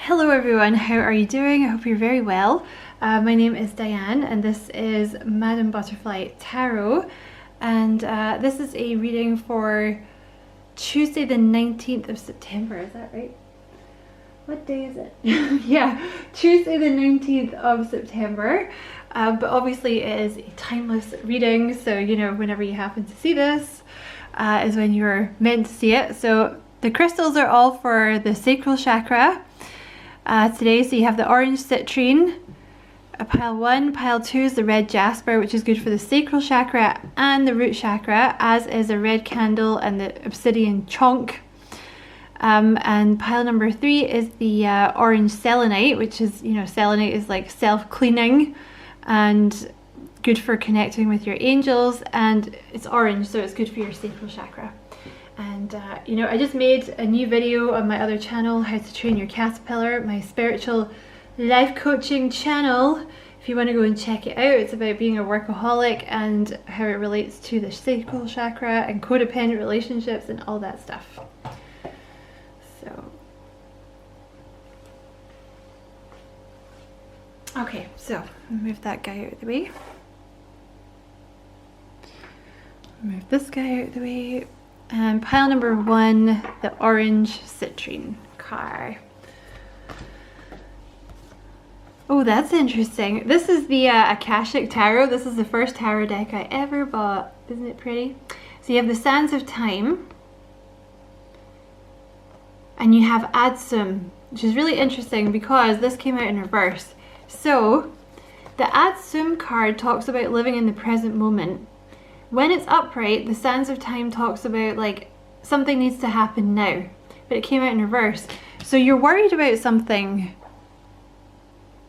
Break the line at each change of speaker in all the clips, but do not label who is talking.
Hello everyone, how are you doing? I hope you're very well. My name is Diane and this is Madam Butterfly Tarot, and this is a reading for Tuesday the 19th of September, is that right? What day is it? Yeah, Tuesday the 19th of September, but obviously it is a timeless reading, so you know, whenever you happen to see this is when you're meant to see it. So the crystals are all for the sacral chakra today. So you have the orange citrine, pile 1, pile 2 is the red jasper, which is good for the sacral chakra and the root chakra, as is a red candle and the obsidian chonk. And pile number 3 is the orange selenite, which is, you know, selenite is like self-cleaning and good for connecting with your angels, and it's orange, so it's good for your sacral chakra. And you know, I just made a new video on my other channel, How to Train Your Caterpillar, my spiritual life coaching channel. If you want to go and check it out, it's about being a workaholic and how it relates to the sacral chakra and codependent relationships and all that stuff. So, okay, so move that guy out of the way. Move this guy out of the way. And pile number 1, the orange citrine card. Oh, that's interesting. This is the Akashic Tarot. This is the first tarot deck I ever bought. Isn't it pretty? So you have the Sands of Time. And you have Adsum, which is really interesting because this came out in reverse. So the Adsum card talks about living in the present moment. When it's upright, the Sands of Time talks about like something needs to happen now, but it came out in reverse. So you're worried about something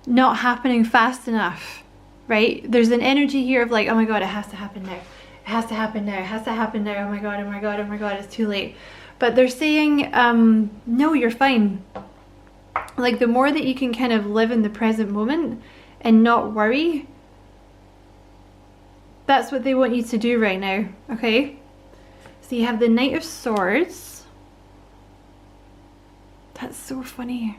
not happening fast enough, right? There's an energy here of like, oh my God, it has to happen now. It has to happen now. It has to happen now. Oh my God, oh my God, oh my God, it's too late. But they're saying, no, you're fine. Like the more that you can kind of live in the present moment and not worry, that's what they want you to do right now, okay? So you have the Knight of Swords. That's so funny.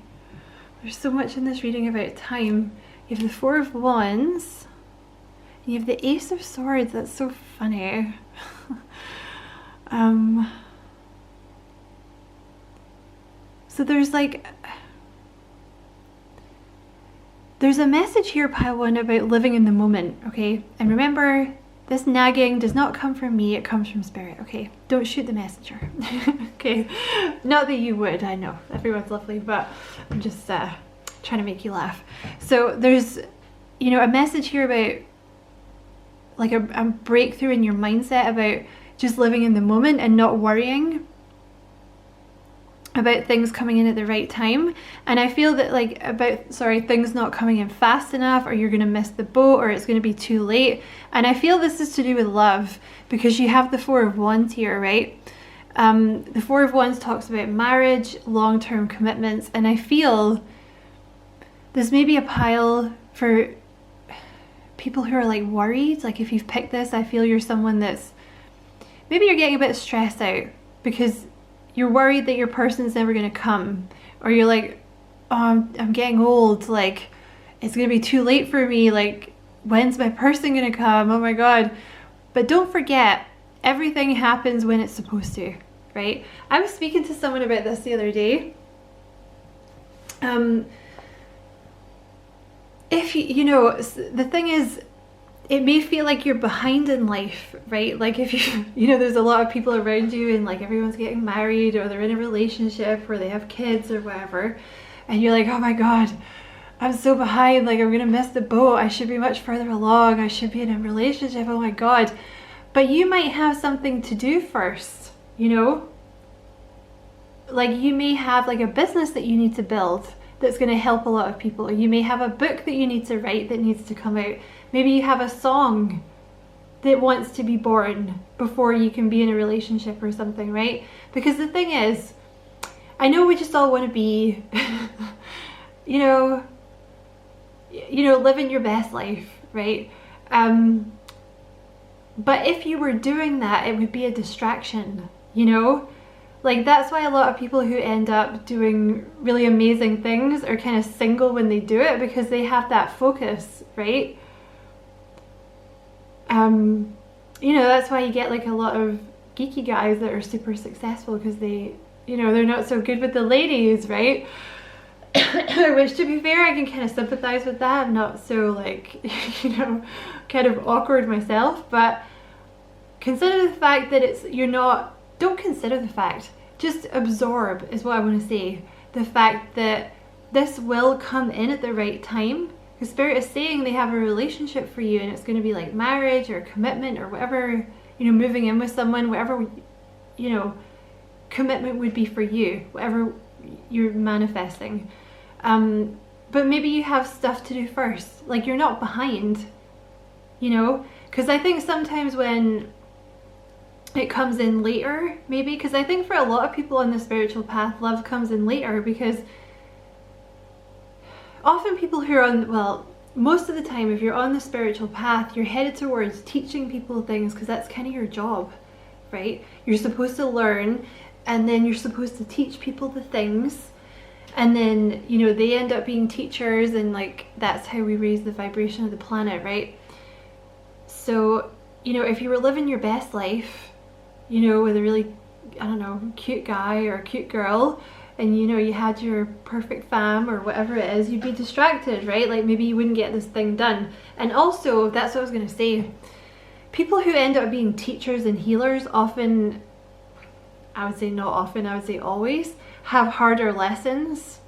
There's so much in this reading about time. You have the Four of Wands. And you have the Ace of Swords. That's so funny. So there's like... There's a message here, pile 1, about living in the moment, okay? And remember, this nagging does not come from me, it comes from spirit, okay? Don't shoot the messenger, okay? Not that you would, I know, everyone's lovely, but I'm just trying to make you laugh. So there's, you know, a message here about like a breakthrough in your mindset about just living in the moment and not worrying about things coming in at the right time. And I feel that like about, sorry, things not coming in fast enough, or you're going to miss the boat, or it's going to be too late. And I feel this is to do with love, because you have the Four of Wands here, right? The Four of Wands talks about marriage, long-term commitments, and I feel this may be a pile for people who are like worried. Like if you've picked this, I feel you're someone that's, maybe you're getting a bit stressed out because you're worried that your person's never going to come, or you're like, oh, I'm getting old, like it's going to be too late for me, like when's my person going to come, oh my God. But don't forget, everything happens when it's supposed to, right? I was speaking to someone about this the other day. If you know, the thing is, it may feel like you're behind in life, right? Like if you know, there's a lot of people around you and like everyone's getting married, or they're in a relationship, or they have kids or whatever, and you're like, oh my God, I'm so behind, like I'm gonna miss the boat, I should be much further along, I should be in a relationship, oh my God. But you might have something to do first, you know? Like you may have like a business that you need to build that's going to help a lot of people. You may have a book that you need to write that needs to come out. Maybe you have a song that wants to be born before you can be in a relationship or something, right? Because the thing is, I know we just all want to be, you know, living your best life, right? But if you were doing that, it would be a distraction, you know? Like, that's why a lot of people who end up doing really amazing things are kind of single when they do it, because they have that focus, right? You know, that's why you get like a lot of geeky guys that are super successful, because they, you know, they're not so good with the ladies, right? Which, to be fair, I can kind of sympathize with that. I'm not so like, you know, kind of awkward myself, but consider the fact that don't consider the fact, just absorb is what I want to say. The fact that this will come in at the right time, because Spirit is saying they have a relationship for you, and it's going to be like marriage or commitment or whatever, you know, moving in with someone, whatever, you know, commitment would be for you, whatever you're manifesting. But maybe you have stuff to do first, like you're not behind, you know, because I think sometimes when it comes in later, maybe, because I think for a lot of people on the spiritual path, love comes in later, because often people who are on, well, most of the time, if you're on the spiritual path, you're headed towards teaching people things, because that's kind of your job, right? You're supposed to learn, and then you're supposed to teach people the things, and then, you know, they end up being teachers, and like, that's how we raise the vibration of the planet, right? So, you know, if you were living your best life, you know, with a really, I don't know, cute guy or a cute girl, and you know, you had your perfect fam or whatever it is, you'd be distracted, right? Like, maybe you wouldn't get this thing done. And also, that's what I was going to say, people who end up being teachers and healers often, I would say not often, I would say always, have harder lessons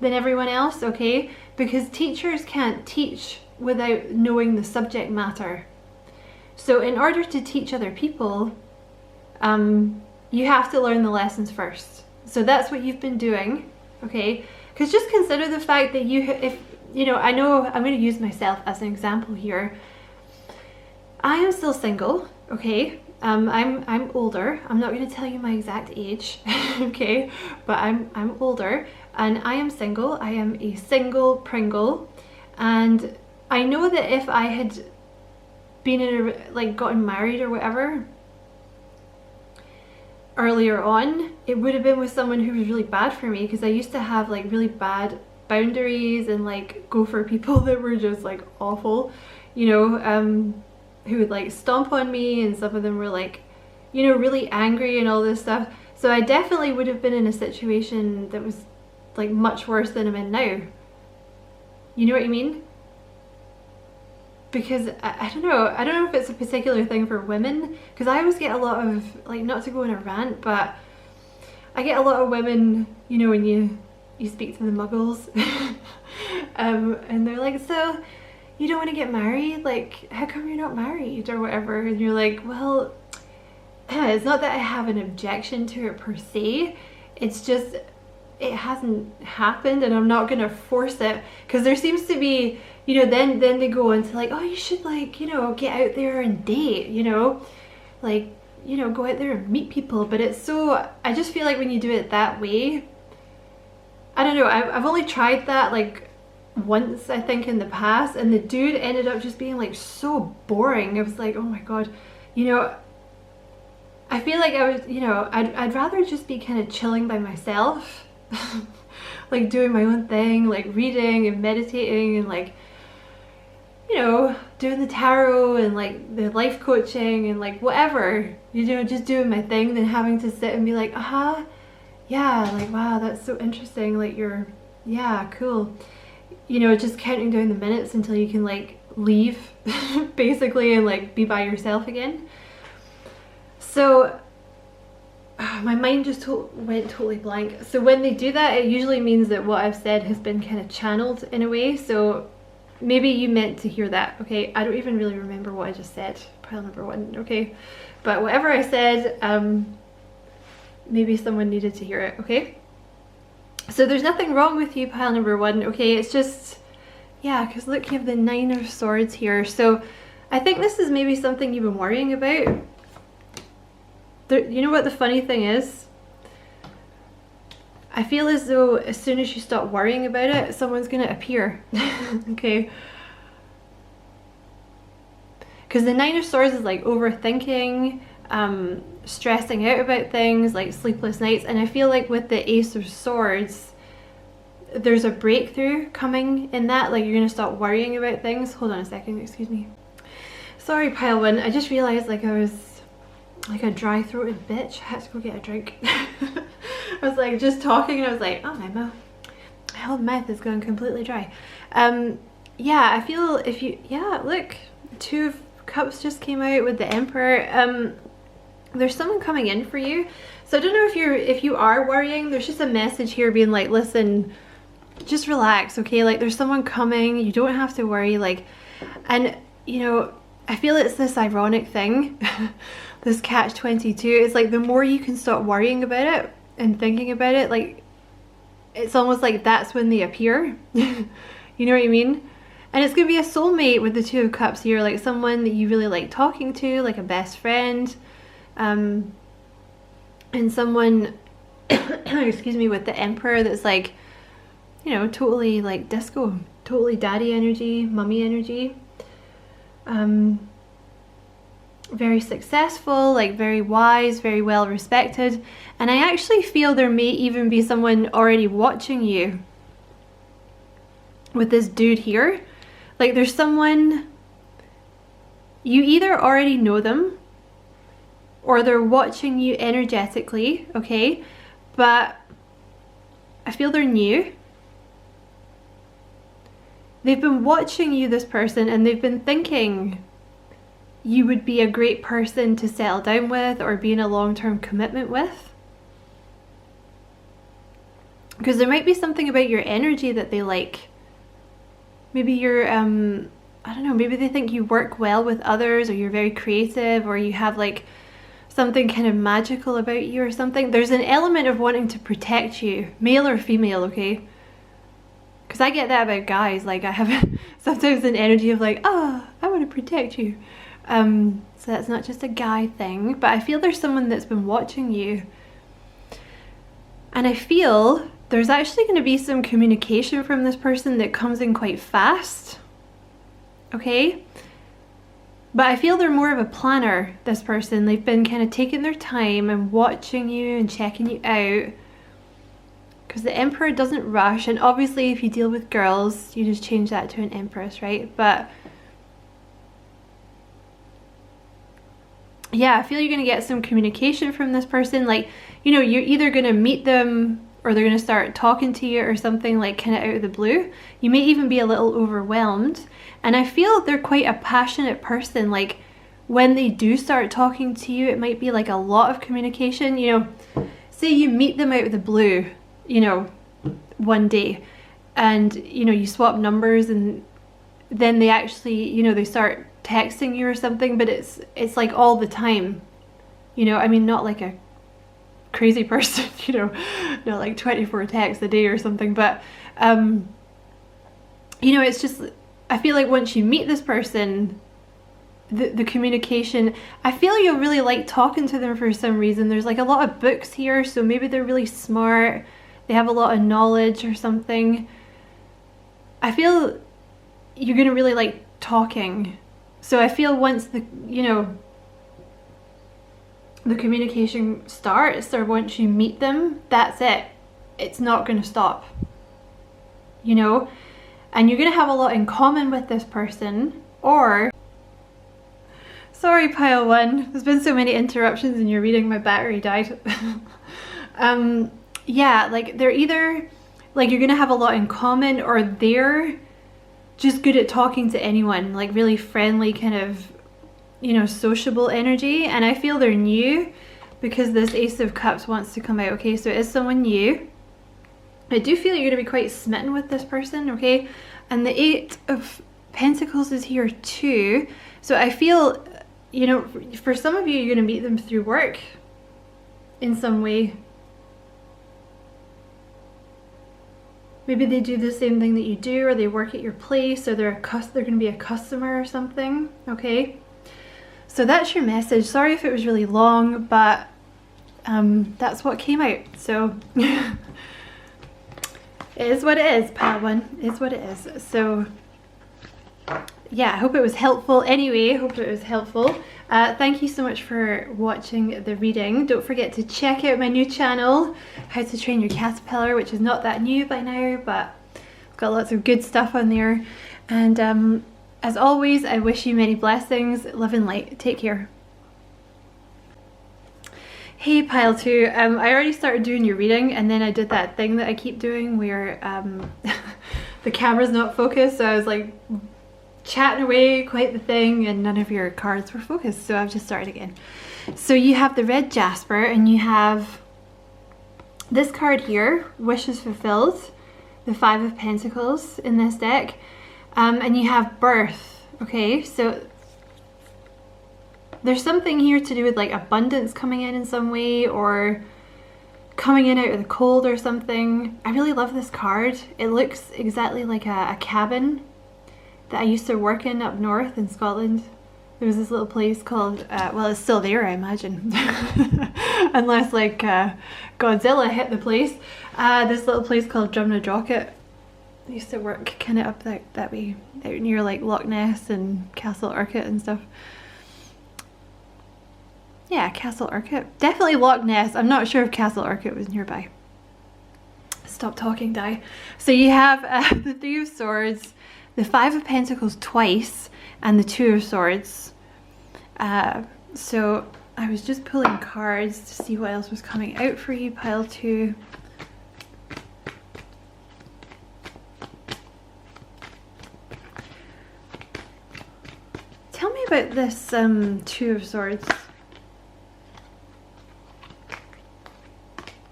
than everyone else, okay? Because teachers can't teach without knowing the subject matter. So in order to teach other people, you have to learn the lessons first. So that's what you've been doing, okay? Because just consider the fact that if you know, I know I'm going to use myself as an example here. I am still single, okay? I'm older. I'm not going to tell you my exact age, okay? But I'm older, and I am single. I am a single Pringle, and I know that if I had been in a, like, gotten married or whatever earlier on, it would have been with someone who was really bad for me, because I used to have like really bad boundaries and like go for people that were just like awful, you know, who would like stomp on me, and some of them were like, you know, really angry and all this stuff. So I definitely would have been in a situation that was like much worse than I'm in now. You know what I mean? Because I don't know if it's a particular thing for women, because I always get a lot of, like, not to go on a rant, but I get a lot of women, you know, when you speak to the muggles, and they're like, so you don't want to get married? Like, how come you're not married or whatever? And you're like, well, it's not that I have an objection to it per se, it's just it hasn't happened, and I'm not gonna force it, because there seems to be, you know, then they go into like, oh, you should, like, you know, get out there and date, you know, like, you know, go out there and meet people. But it's so, I just feel like when you do it that way, I don't know, I've only tried that like once, I think, in the past, and the dude ended up just being like so boring. I was like, oh my god, you know, I feel like I was, you know, I'd rather just be kind of chilling by myself, like doing my own thing, like reading and meditating and like, you know, doing the tarot and like the life coaching and like whatever, you know, just doing my thing, than having to sit and be like, yeah, like, wow, that's so interesting, like, you're, yeah, cool, you know, just counting down the minutes until you can like leave basically, and like be by yourself again. So my mind just went totally blank. So when they do that, it usually means that what I've said has been kind of channeled in a way. So maybe you meant to hear that, okay? I don't even really remember what I just said, pile number one, okay? But whatever I said, maybe someone needed to hear it, okay? So there's nothing wrong with you, pile number one, okay? It's just, yeah, because look, you have the 9 of Swords here. So I think this is maybe something you've been worrying about. You know what the funny thing is? I feel as though as soon as you stop worrying about it, someone's gonna appear, okay? Because the 9 of Swords is like overthinking, stressing out about things, like sleepless nights. And I feel like with the Ace of Swords, there's a breakthrough coming in that. Like you're gonna stop worrying about things. Hold on a second, excuse me. Sorry, pile one. I just realized like I was like a dry-throated bitch. I had to go get a drink. I was like just talking and I was like, oh my whole mouth is going completely dry. Yeah, I feel if you, yeah, look, Two of Cups just came out with the Emperor. There's someone coming in for you. So I don't know if you are worrying. There's just a message here being like, listen, just relax, okay? Like there's someone coming, you don't have to worry. Like, and you know, I feel it's this ironic thing, this catch-22. It's like the more you can stop worrying about it and thinking about it, like it's almost like that's when they appear. You know what I mean? And it's gonna be a soulmate with the Two of Cups here, like someone that you really like talking to, like a best friend, and someone excuse me, with the Emperor that's like, you know, totally like disco, totally daddy energy, mummy energy. Very successful, like very wise, very well respected. And I actually feel there may even be someone already watching you with this dude here. Like there's someone, you either already know them or they're watching you energetically, okay? But I feel they're new. They've been watching you, this person, and they've been thinking you would be a great person to settle down with or be in a long-term commitment with. Because there might be something about your energy that they like. Maybe you're, I don't know, maybe they think you work well with others, or you're very creative, or you have like something kind of magical about you or something. There's an element of wanting to protect you, male or female, okay? Because I get that about guys. Like I have sometimes an energy of like, oh, I want to protect you. So that's not just a guy thing, but I feel there's someone that's been watching you. And I feel there's actually going to be some communication from this person that comes in quite fast. Okay? But I feel they're more of a planner, this person. They've been kind of taking their time and watching you and checking you out. Because the Emperor doesn't rush. And obviously if you deal with girls, you just change that to an Empress, right? But yeah, I feel you're going to get some communication from this person. Like, you know, you're either going to meet them or they're going to start talking to you or something, like kind of out of the blue. You may even be a little overwhelmed. And I feel they're quite a passionate person. Like when they do start talking to you, it might be like a lot of communication. You know, say you meet them out of the blue, you know, one day, and you know, you swap numbers, and then they actually, you know, they start texting you or something, but it's like all the time, you know. I mean, not like a crazy person, you know, not like 24 texts a day or something, but you know, it's just, I feel like once you meet this person, the communication, I feel you'll really like talking to them for some reason. There's like a lot of books here, so maybe they're really smart, they have a lot of knowledge or something. I feel you're gonna really like talking. So I feel once the, you know, the communication starts, or once you meet them, that's it. It's not going to stop, you know? And you're going to have a lot in common with this person, or... Sorry, pile one. There's been so many interruptions in your reading, my battery died. Yeah, like they're either, like you're going to have a lot in common, or they're just good at talking to anyone, like really friendly, kind of, you know, sociable energy. And I feel they're new because this Ace of Cups wants to come out, okay? So it is someone new. I do feel you're going to be quite smitten with this person, okay? And the Eight of Pentacles is here too. So I feel, you know, for some of you, you're going to meet them through work in some way. Maybe they do the same thing that you do, or they work at your place, or they're going to be a customer or something, okay? So that's your message. Sorry if it was really long, but that's what came out. So it is what it is, pile one. It's what it is. So yeah, I hope it was helpful. Anyway, I hope it was helpful. Thank you so much for watching the reading. Don't forget to check out my new channel, How to Train Your Caterpillar, which is not that new by now, but I've got lots of good stuff on there. And as always, I wish you many blessings, love and light. Take care. Hey Pile 2, I already started doing your reading, and then I did that thing that I keep doing where the camera's not focused, so I was like chatting away quite the thing and none of your cards were focused, so I've just started again. So you have the red jasper, and you have this card here, Wishes Fulfilled, the 5 of Pentacles in this deck, and you have birth. Okay, so there's something here to do with like abundance coming in some way, or coming in out of the cold or something. I really love this card. It looks exactly like a cabin that I used to work in up north in Scotland. There was this little place called, well, it's still there, I imagine, unless like Godzilla hit the place. This little place called Drumnadrochit. I used to work kind of up that way, out near like Loch Ness and Castle Urquhart and stuff. Yeah, Castle Urquhart. Definitely Loch Ness. I'm not sure if Castle Urquhart was nearby. Stop talking, Di. So you have the 3 of Swords, the 5 of Pentacles twice, and the 2 of Swords. So I was just pulling cards to see what else was coming out for you, Pile 2. Tell me about this 2 of Swords.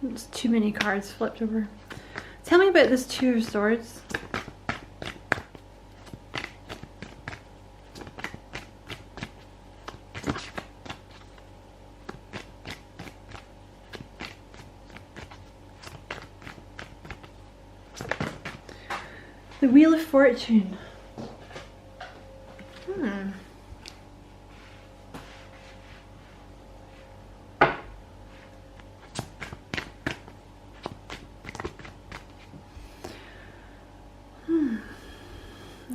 There's too many cards flipped over. Tell me about this 2 of Swords. The Wheel of Fortune.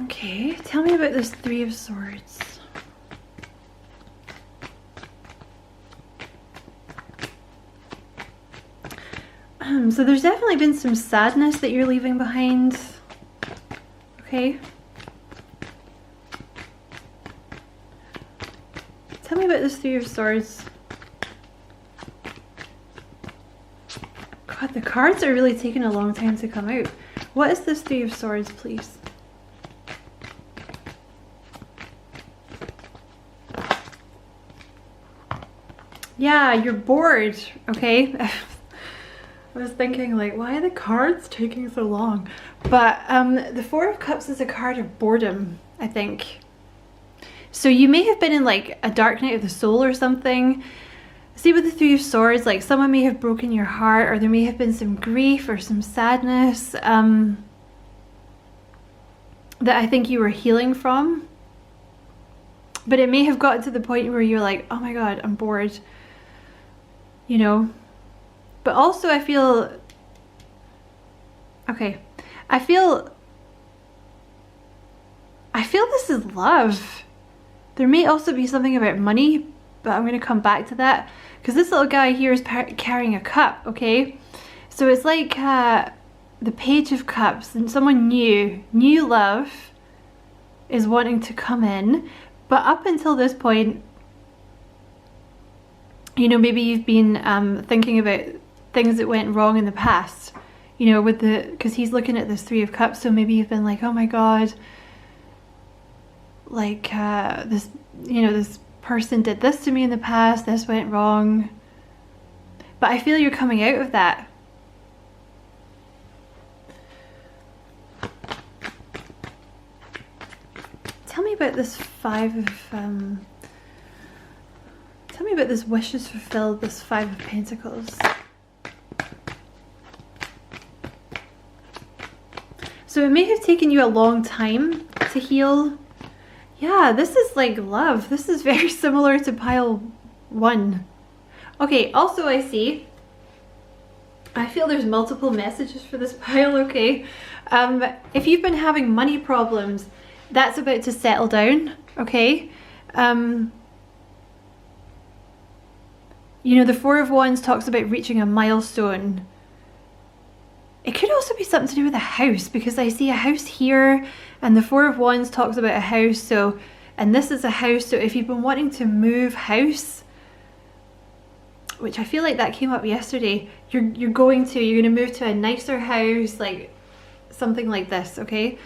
Okay, tell me about this 3 of Swords. So there's definitely been some sadness that you're leaving behind. Okay. Tell me about this 3 of Swords. God, the cards are really taking a long time to come out. What is this 3 of Swords, please? Yeah, you're bored, okay? I was thinking like, why are the cards taking so long? But the 4 of Cups is a card of boredom, I think. So you may have been in like a dark night of the soul or something. See, with the 3 of Swords, like someone may have broken your heart, or there may have been some grief or some sadness that I think you were healing from. But it may have gotten to the point where you're like, oh my God, I'm bored. You know? But also I feel, okay, I feel this is love. There may also be something about money, but I'm going to come back to that, because this little guy here is carrying a cup, okay? So it's like the Page of Cups, and someone new love is wanting to come in, but up until this point, you know, maybe you've been thinking about things that went wrong in the past, you know, with because he's looking at this 3 of Cups, so maybe you've been like, oh my God, like this, you know, this person did this to me in the past, this went wrong. But I feel you're coming out of that. Tell me about this 5 of tell me about this Wishes Fulfilled, this 5 of Pentacles. So it may have taken you a long time to heal. Yeah, this is like love. This is very similar to Pile 1. Okay, also I feel there's multiple messages for this pile, okay? If you've been having money problems, that's about to settle down, okay? You know, the Four of Wands talks about reaching a milestone. It could also be something to do with a house, because I see a house here, and the Four of Wands talks about a house. So, and this is a house. So if you've been wanting to move house, which I feel like that came up yesterday, you're going to move to a nicer house, like something like this, okay?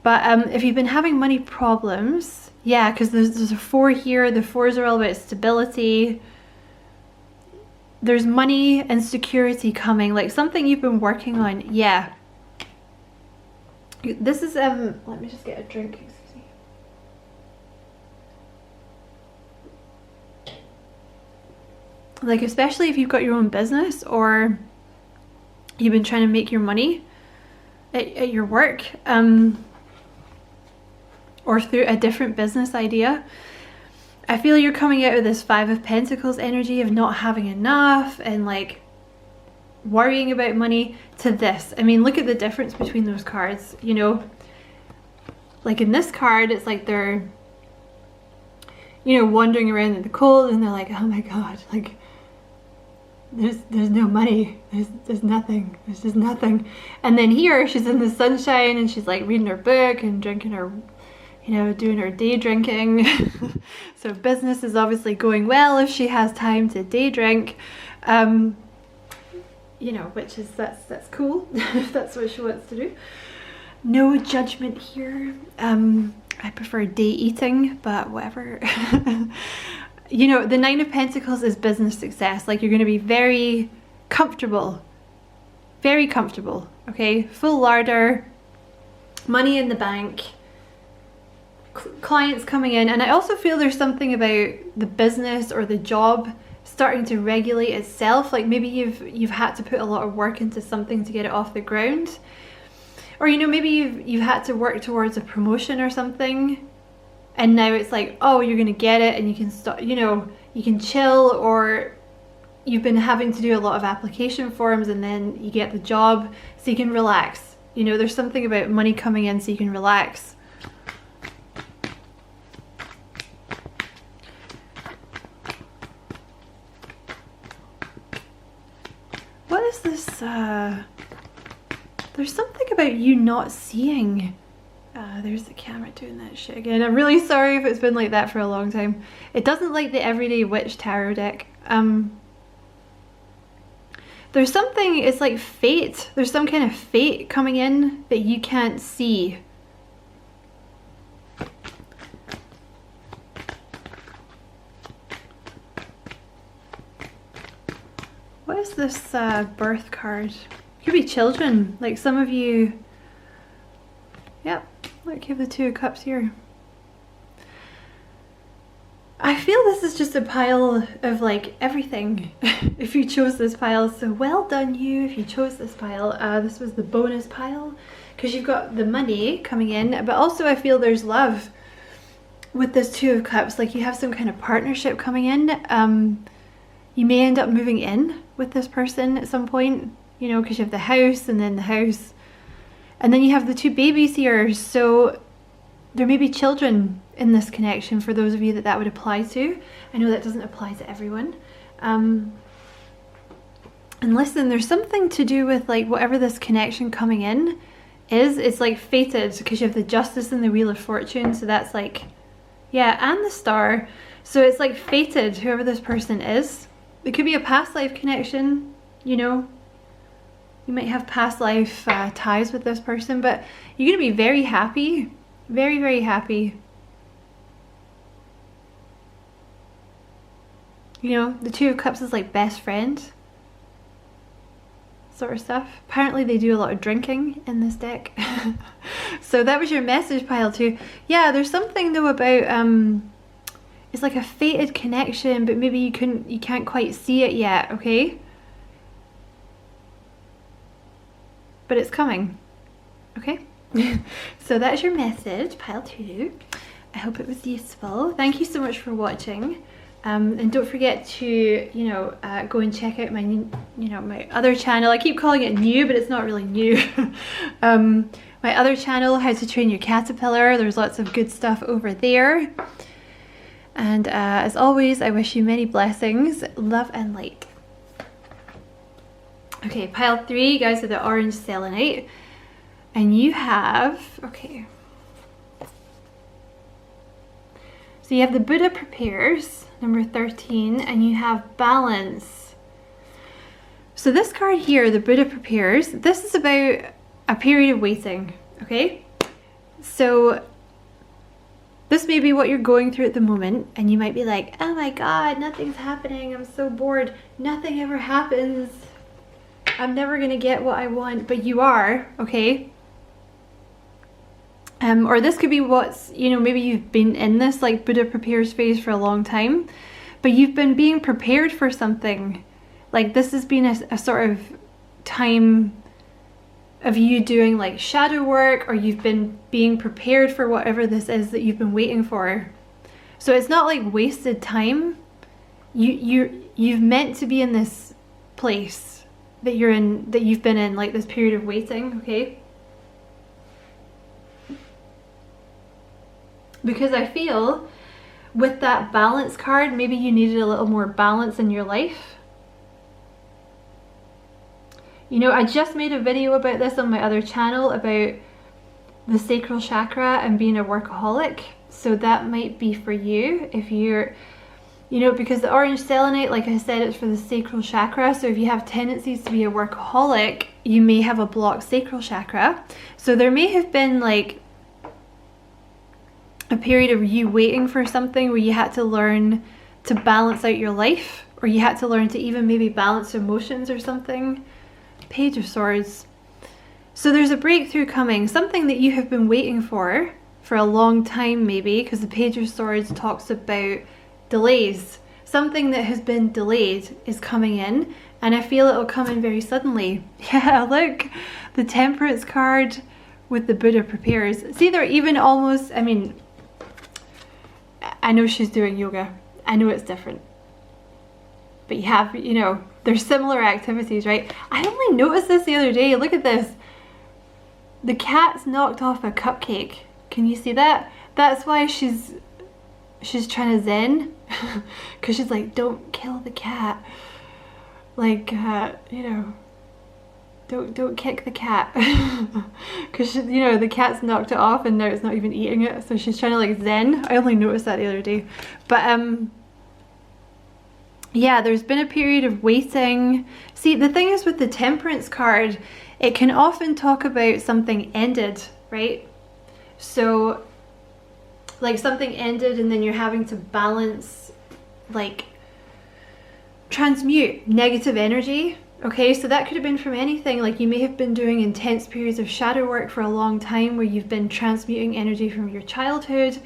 But if you've been having money problems, yeah, because there's a 4 here. The 4s are all about stability. There's money and security coming, like something you've been working on. Yeah. This is, let me just get a drink, excuse me. Like, especially if you've got your own business or you've been trying to make your money at your work, or through a different business idea. I feel you're coming out of this 5 of Pentacles energy of not having enough and like worrying about money to this. I mean, look at the difference between those cards, you know? Like in this card, it's like they're, you know, wandering around in the cold and they're like, oh my God, like there's no money, there's nothing, there's just nothing. And then here she's in the sunshine and she's like reading her book and drinking her, you know, doing her day drinking. So business is obviously going well if she has time to day drink, you know, which is, that's cool if that's what she wants to do. No judgment here. I prefer day eating, but whatever. You know, the 9 of Pentacles is business success. Like, you're going to be very comfortable, okay? Full larder, money in the bank, clients coming in. And I also feel there's something about the business or the job starting to regulate itself. Like maybe you've had to put a lot of work into something to get it off the ground, or you know, maybe you've had to work towards a promotion or something, and now it's like, oh, you're gonna get it and you can start, you know, you can chill. Or you've been having to do a lot of application forms and then you get the job so you can relax. You know, there's something about money coming in so you can relax. What is this? There's something about you not seeing. There's the camera doing that shit again. I'm really sorry if it's been like that for a long time. It doesn't like the Everyday Witch Tarot deck. There's something, it's like fate. There's some kind of fate coming in that you can't see. What is this birth card? It could be children. Like some of you, yep, look, you have the 2 of Cups here. I feel this is just a pile of like everything. If you chose this pile, so well done you if you chose this pile. This was the bonus pile because you've got the money coming in, but also I feel there's love with this 2 of Cups. Like you have some kind of partnership coming in. You may end up moving in with this person at some point, you know, because you have the house and then the house. And then you have the 2 babies here. So there may be children in this connection for those of you that would apply to. I know that doesn't apply to everyone. And listen, there's something to do with like whatever this connection coming in is, it's like fated because you have the Justice and the Wheel of Fortune. So that's like, yeah, and the Star. So it's like fated, whoever this person is. It could be a past life connection, you know. You might have past life ties with this person, but you're going to be very happy. Very, very happy. You know, the 2 of Cups is like best friend sort of stuff. Apparently they do a lot of drinking in this deck. So that was your message pile too. Yeah, there's something though about it's like a fated connection, but maybe you can't quite see it yet, okay? But it's coming, okay? So that's your message, pile 2. I hope it was useful. Thank you so much for watching. And don't forget to, you know, go and check out my, my other channel. I keep calling it new, but it's not really new. My other channel, How to Train Your Caterpillar. There's lots of good stuff over there. And as always, I wish you many blessings, love and light. Okay, pile 3, guys, are the orange selenite. And you have, okay. So you have the Buddha Prepares, number 13, and you have Balance. So this card here, the Buddha Prepares, this is about a period of waiting, okay? So this may be what you're going through at the moment, and you might be like, oh my God, nothing's happening, I'm so bored, nothing ever happens, I'm never gonna get what I want, but you are, okay? Or this could be what's, you know, maybe you've been in this like Buddha Prepares phase for a long time, but you've been being prepared for something. Like this has been a sort of time of you doing like shadow work, or you've been being prepared for whatever this is that you've been waiting for. So it's not like wasted time. You've meant to be in this place that you're in, that you've been in, like this period of waiting, okay? Because I feel with that balance card, maybe you needed a little more balance in your life. You know, I just made a video about this on my other channel about the sacral chakra and being a workaholic. So that might be for you if you're, you know, because the orange selenite, like I said, it's for the sacral chakra. So if you have tendencies to be a workaholic, you may have a blocked sacral chakra. So there may have been like a period of you waiting for something where you had to learn to balance out your life, or you had to learn to even maybe balance emotions or something. Page of Swords. So there's a breakthrough coming, something that you have been waiting for a long time maybe, because the Page of Swords talks about delays. Something that has been delayed is coming in, and I feel it will come in very suddenly. Yeah, look, the Temperance card with the Buddha Prepares. See, they're even almost, I mean, I know she's doing yoga. I know it's different. But you have, you know, there's similar activities, right? I only noticed this the other day. Look at this. The cat's knocked off a cupcake. Can you see that? That's why she's trying to zen. Because she's like, don't kill the cat. Like, you know, don't kick the cat. Because, you know, the cat's knocked it off and now it's not even eating it. So she's trying to like zen. I only noticed that the other day. But, yeah, there's been a period of waiting. See, the thing is with the Temperance card, it can often talk about something ended, right? So, like something ended and then you're having to balance, like, transmute negative energy. Okay, so that could have been from anything. Like you may have been doing intense periods of shadow work for a long time where you've been transmuting energy from your childhood.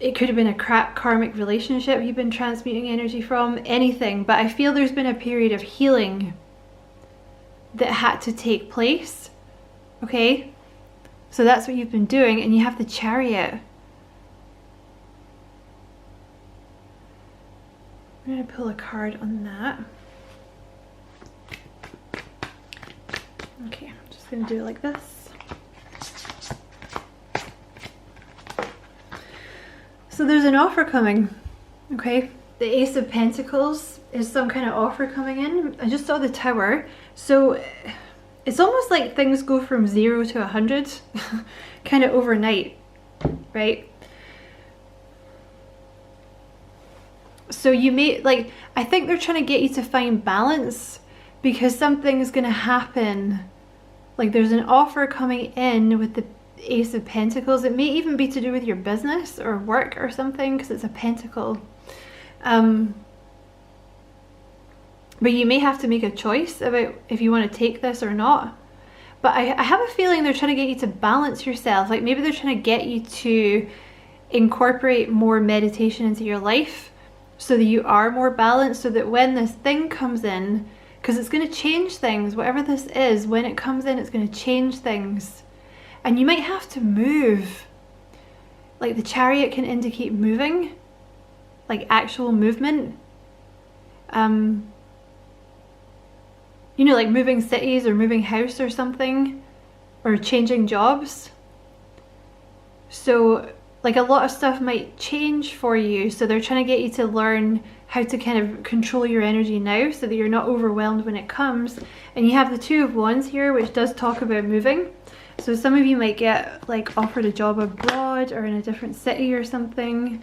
It could have been a crap karmic relationship you've been transmuting energy from, anything. But I feel there's been a period of healing that had to take place. Okay? So that's what you've been doing, and you have the Chariot. I'm going to pull a card on that. Okay, I'm just going to do it like this. So there's an offer coming, okay? The Ace of Pentacles is some kind of offer coming in. I just saw the Tower. So it's almost like things go from 0 to 100 kind of overnight, right? So you may, like, I think they're trying to get you to find balance because something's going to happen. Like there's an offer coming in with the Ace of Pentacles. It may even be to do with your business or work or something because it's a pentacle. But you may have to make a choice about if you want to take this or not. But I have a feeling they're trying to get you to balance yourself. Like maybe they're trying to get you to incorporate more meditation into your life so that you are more balanced, so that when this thing comes in, because it's going to change things, whatever this is, when it comes in, it's going to change things. And you might have to move. Like the Chariot can indicate moving, like actual movement. You know, like moving cities or moving house or something, or changing jobs. So like a lot of stuff might change for you, so they're trying to get you to learn how to kind of control your energy now so that you're not overwhelmed when it comes. And you have the Two of Wands here, which does talk about moving. So some of you might get like offered a job abroad or in a different city or something.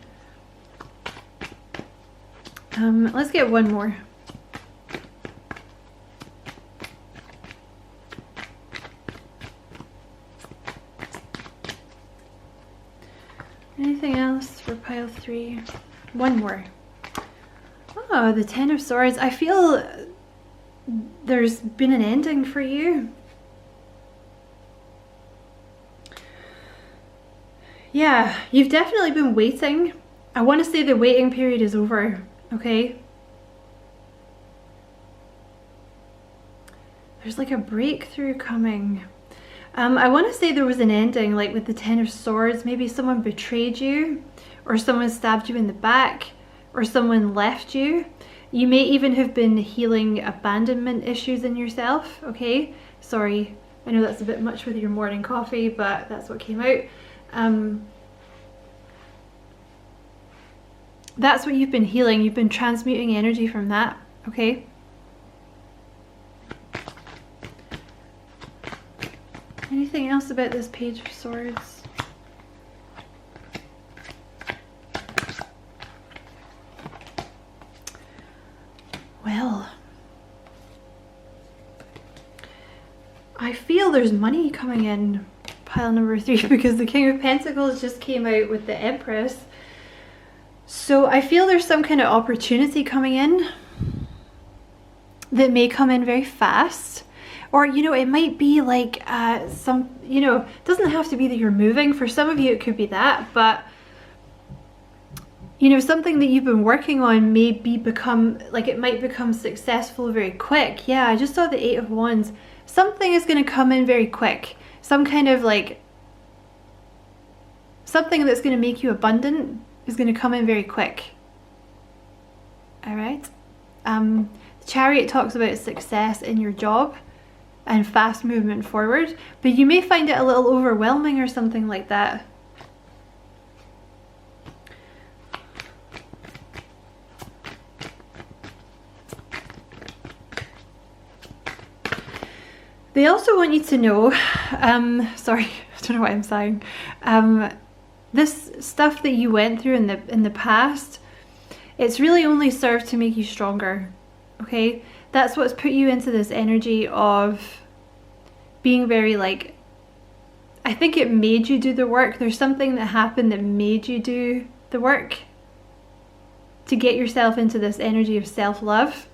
Let's get one more. Anything else for pile 3? One more. Oh, the Ten of Swords. I feel there's been an ending for you. Yeah, you've definitely been waiting. I want to say the waiting period is over, okay? There's like a breakthrough coming. I want to say there was an ending, like with the Ten of Swords. Maybe someone betrayed you, or someone stabbed you in the back, or someone left you. You may even have been healing abandonment issues in yourself, okay? Sorry, I know that's a bit much with your morning coffee, but that's what came out. That's what you've been healing. You've been transmuting energy from that, okay? Anything else about this Page of Swords? Well, I feel there's money coming in, pile number 3, because the King of Pentacles just came out with the Empress. So I feel there's some kind of opportunity coming in that may come in very fast. Or, you know, it might be like some, you know, it doesn't have to be that you're moving. For some of you, it could be that. But, you know, something that you've been working on may become, like it might become successful very quick. Yeah, I just saw the Eight of Wands. Something is going to come in very quick. Some kind of like, something that's going to make you abundant is going to come in very quick. All right. The Chariot talks about success in your job and fast movement forward, but you may find it a little overwhelming or something like that. They also want you to know, sorry, I don't know why I'm sighing. This stuff that you went through in the past, it's really only served to make you stronger, okay? That's what's put you into this energy of being very like, I think it made you do the work. There's something that happened that made you do the work to get yourself into this energy of self-love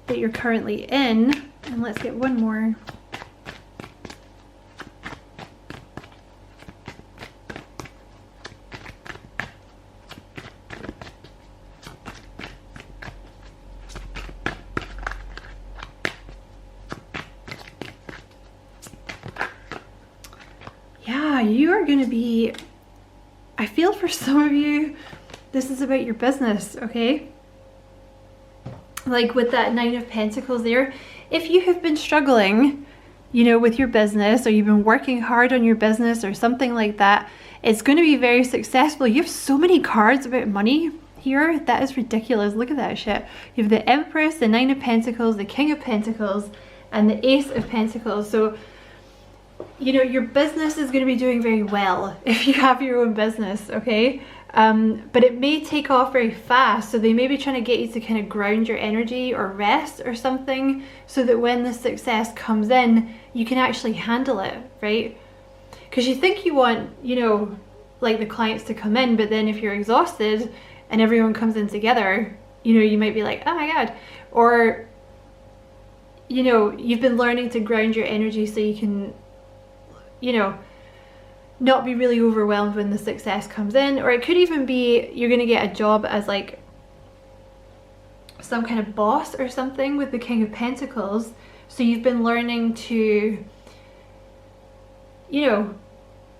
that you're currently in. And let's get one more. Yeah, you are going to be, I feel for some of you, this is about your business, okay? Like with that Nine of Pentacles there, if you have been struggling, you know, with your business, or you've been working hard on your business or something like that, it's going to be very successful. You have so many cards about money here. That is ridiculous. Look at that shit. You have the Empress, the Nine of Pentacles, the King of Pentacles, and the Ace of Pentacles. So, you know, your business is going to be doing very well if you have your own business, okay? But it may take off very fast, so they may be trying to get you to kind of ground your energy or rest or something, so that when the success comes in, you can actually handle it, right? Because you think you want, you know, like the clients to come in, but then if you're exhausted and everyone comes in together, you know, you might be like, oh my God. Or, you know, you've been learning to ground your energy so you can, you know, not be really overwhelmed when the success comes in. Or it could even be you're going to get a job as like some kind of boss or something with the King of Pentacles. So you've been learning to, you know,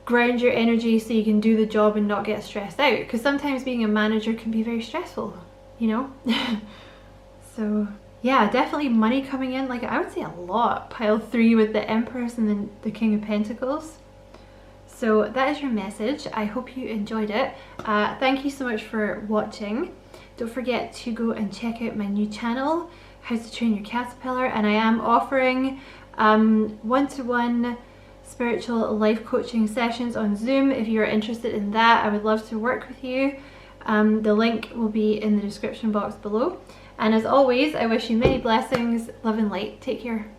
ground your energy so you can do the job and not get stressed out. Because sometimes being a manager can be very stressful, you know? So yeah, definitely money coming in. Like I would say a lot. Pile 3 with the Empress and then the King of Pentacles. So that is your message. I hope you enjoyed it. Thank you so much for watching. Don't forget to go and check out my new channel, How to Train Your Caterpillar, and I am offering one-to-one spiritual life coaching sessions on Zoom. If you're interested in that, I would love to work with you. The link will be in the description box below. And as always, I wish you many blessings, love and light. Take care.